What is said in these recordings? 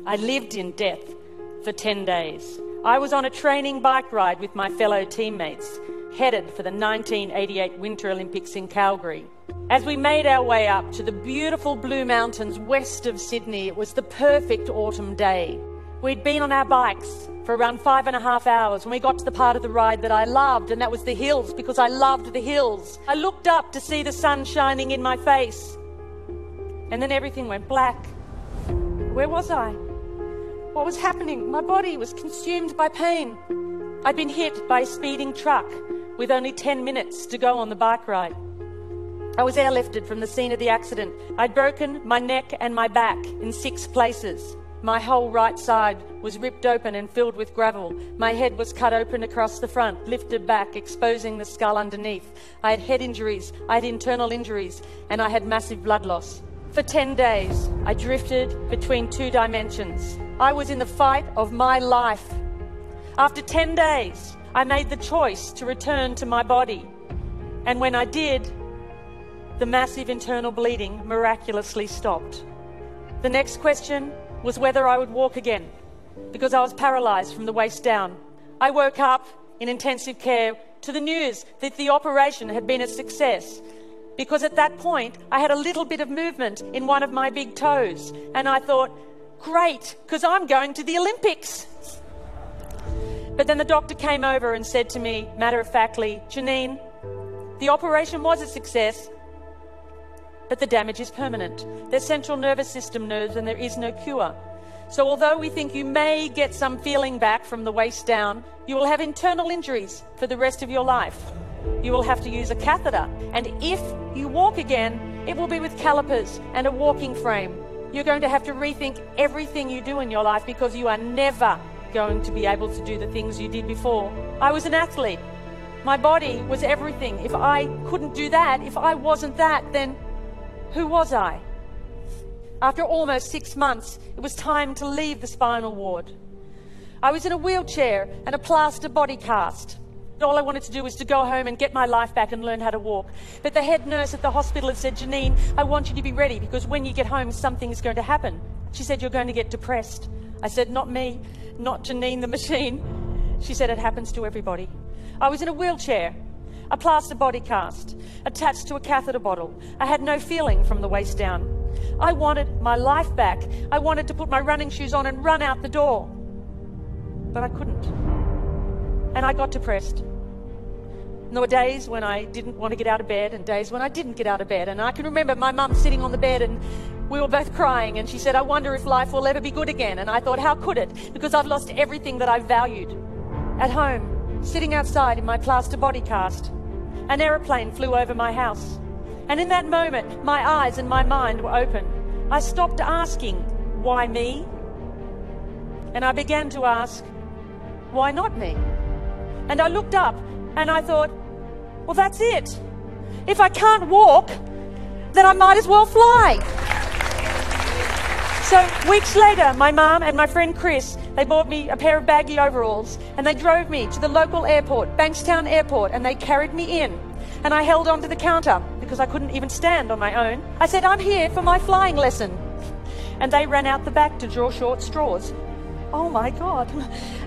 I lived in death for 10 days. I was on a training bike ride with my fellow teammates, headed for the 1988 Winter Olympics in Calgary. As we made our way up to the beautiful Blue Mountains west of Sydney, it was the perfect autumn day. We'd been on our bikes for around 5.5 hours when we got to the part of the ride that I loved, and that was the hills, because I loved the hills. I looked up to see the sun shining in my face, and then everything went black. Where was I? What was happening? My body was consumed by pain. I'd been hit by a speeding truck with only 10 minutes to go on the bike ride. I was airlifted from the scene of the accident. I'd broken my neck and my back in 6 places. My whole right side was ripped open and filled with gravel. My head was cut open across the front, lifted back, exposing the skull underneath. I had head injuries, I had internal injuries, and I had massive blood loss. For 10 days, I drifted between 2 dimensions. I was in the fight of my life. After 10 days, I made the choice to return to my body. And when I did, the massive internal bleeding miraculously stopped. The next question was whether I would walk again, because I was paralyzed from the waist down. I woke up in intensive care to the news that the operation had been a success, because at that point I had a little bit of movement in one of my big toes, and I thought, great, because I'm going to the Olympics. But then the doctor came over and said to me, matter-of-factly, Janine, the operation was a success, but the damage is permanent. There's central nervous system nerves and there is no cure. So although we think you may get some feeling back from the waist down, you will have internal injuries for the rest of your life. You will have to use a catheter, and if you walk again, it will be with calipers and a walking frame. You're going to have to rethink everything you do in your life, because you are never going to be able to do the things you did before. I was an athlete. My body was everything. If I couldn't do that, if I wasn't that, then who was I? After almost 6 months, it was time to leave the spinal ward. I was in a wheelchair and a plaster body cast. All I wanted to do was to go home and get my life back and learn how to walk. But the head nurse at the hospital had said, Janine, I want you to be ready, because when you get home, something is going to happen. She said, you're going to get depressed. I said, not me, not Janine the machine. She said, it happens to everybody. I was in a wheelchair, a plaster body cast, attached to a catheter bottle. I had no feeling from the waist down. I wanted my life back. I wanted to put my running shoes on and run out the door. But I couldn't. And I got depressed. And there were days when I didn't want to get out of bed and days when I didn't get out of bed. And I can remember my mum sitting on the bed and we were both crying, and she said, I wonder if life will ever be good again. And I thought, how could it? Because I've lost everything that I valued. At home, sitting outside in my plaster body cast, an aeroplane flew over my house. And in that moment, my eyes and my mind were open. I stopped asking, why me? And I began to ask, why not me? And I looked up and I thought, well, that's it. If I can't walk, then I might as well fly. So weeks later, my mum and my friend Chris, they bought me a pair of baggy overalls and they drove me to the local airport, Bankstown Airport, and they carried me in. And I held onto the counter because I couldn't even stand on my own. I said, I'm here for my flying lesson. And they ran out the back to draw short straws. Oh my God.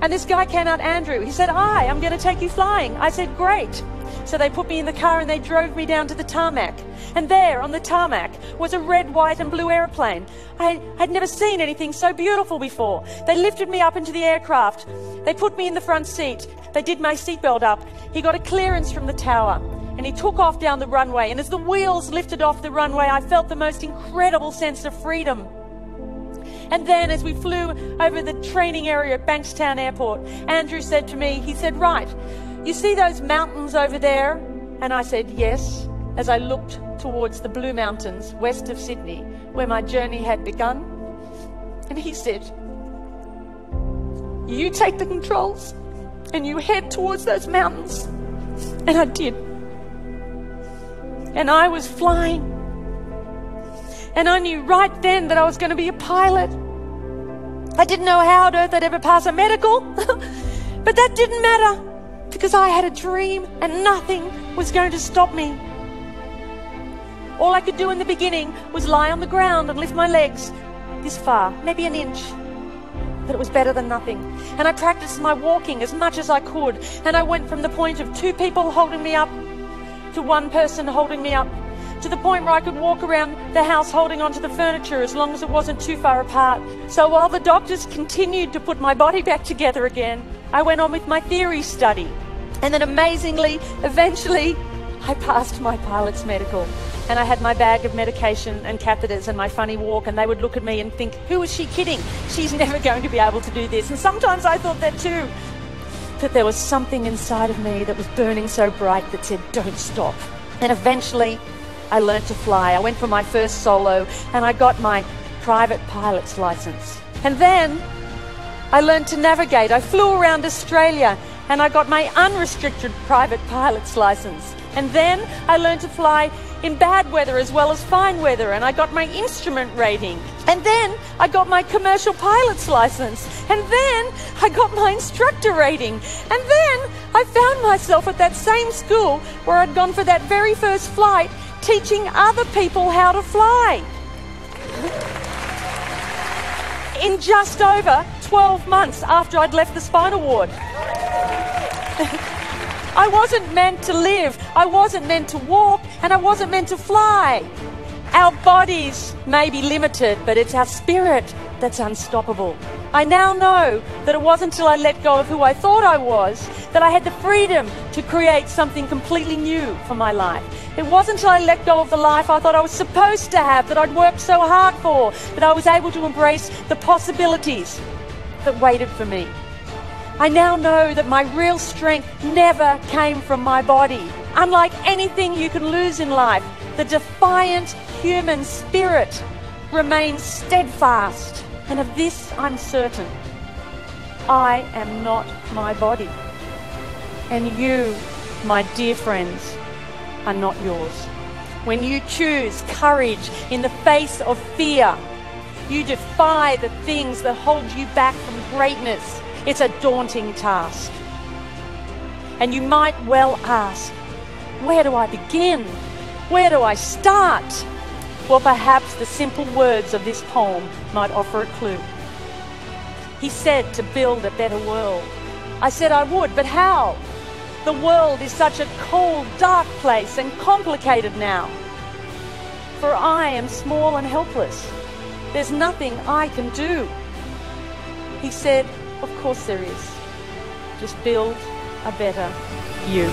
And this guy came out, Andrew. He said, hi, I'm going to take you flying. I said, great. So they put me in the car and they drove me down to the tarmac. And there on the tarmac was a red, white and blue airplane. I'd never seen anything so beautiful before. They lifted me up into the aircraft. They put me in the front seat. They did my seatbelt up. He got a clearance from the tower and he took off down the runway. And as the wheels lifted off the runway, I felt the most incredible sense of freedom. And then as we flew over the training area at Bankstown Airport, Andrew said to me, he said, right, you see those mountains over there? And I said, yes, as I looked towards the Blue Mountains west of Sydney, where my journey had begun. And he said, you take the controls and you head towards those mountains. And I did. And I was flying. And I knew right then that I was going to be a pilot. I didn't know how on earth I'd ever pass a medical, but that didn't matter because I had a dream and nothing was going to stop me. All I could do in the beginning was lie on the ground and lift my legs this far, maybe an inch, but it was better than nothing. And I practiced my walking as much as I could, and I went from the point of 2 people holding me up to 1 person holding me up, to the point where I could walk around the house holding onto the furniture as long as it wasn't too far apart. So while the doctors continued to put my body back together again, I went on with my theory study. And then amazingly, eventually, I passed my pilot's medical. And I had my bag of medication and catheters and my funny walk, and they would look at me and think, who is she kidding? She's never going to be able to do this. And sometimes I thought that too. But there was something inside of me that was burning so bright that said, don't stop. And eventually, I learned to fly. I went for my first solo, and I got my private pilot's license. And then I learned to navigate. I flew around Australia, and I got my unrestricted private pilot's license. And then I learned to fly in bad weather as well as fine weather, and I got my instrument rating. And then I got my commercial pilot's license. And then I got my instructor rating. And then I found myself at that same school where I'd gone for that very first flight, teaching other people how to fly. In just over 12 months after I'd left the spinal ward. I wasn't meant to live, I wasn't meant to walk, and I wasn't meant to fly. Our bodies may be limited, but it's our spirit that's unstoppable. I now know that it wasn't until I let go of who I thought I was that I had the freedom to create something completely new for my life. It wasn't until I let go of the life I thought I was supposed to have, that I'd worked so hard for, that I was able to embrace the possibilities that waited for me. I now know that my real strength never came from my body. Unlike anything you can lose in life, the defiant human spirit remains steadfast. And of this I'm certain. I am not my body. And you, my dear friends, are not yours. When you choose courage in the face of fear, you defy the things that hold you back from greatness. It's a daunting task. And you might well ask, where do I begin? Where do I start? Well, perhaps the simple words of this poem might offer a clue. He said to build a better world. I said I would, but how? The world is such a cold, dark place and complicated now. For I am small and helpless. There's nothing I can do. He said, of course there is. Just build a better you.